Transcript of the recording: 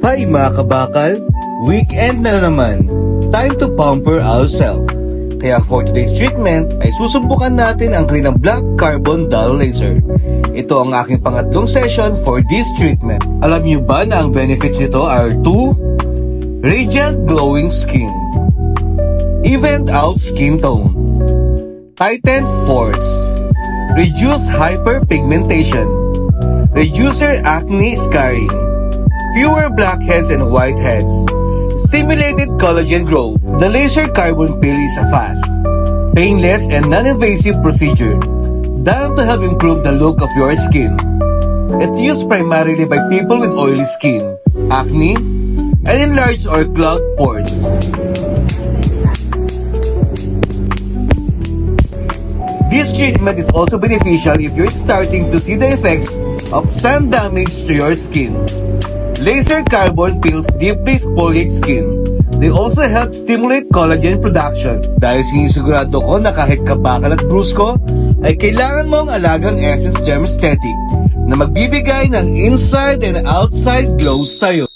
Hi mga kabakal, weekend na naman. Time to pamper ourselves. Kaya for today's treatment ay susubukan natin ang kanilang Black Carbon Dull Laser. Ito ang aking pangatlong session for this treatment. Alam niyo ba na ang benefits nito are 2. Radiant glowing skin, Event out skin tone, tightened pores, reduce hyperpigmentation, reducer acne scarring, fewer blackheads and whiteheads, stimulated collagen growth. The laser carbon peel is a fast, painless and non-invasive procedure done to help improve the look of your skin. It's used primarily by people with oily skin, acne, and enlarged or clogged pores. This treatment is also beneficial if you're starting to see the effects of sun damage to your skin. Laser carbon peels deeply exfoliate skin. They also help stimulate collagen production. Dahil sinisigurado ko na kahit kabakal at brusko, ay kailangan mo ang alagang Essence Derm Aesthetic na magbibigay ng inside and outside glow sa'yo.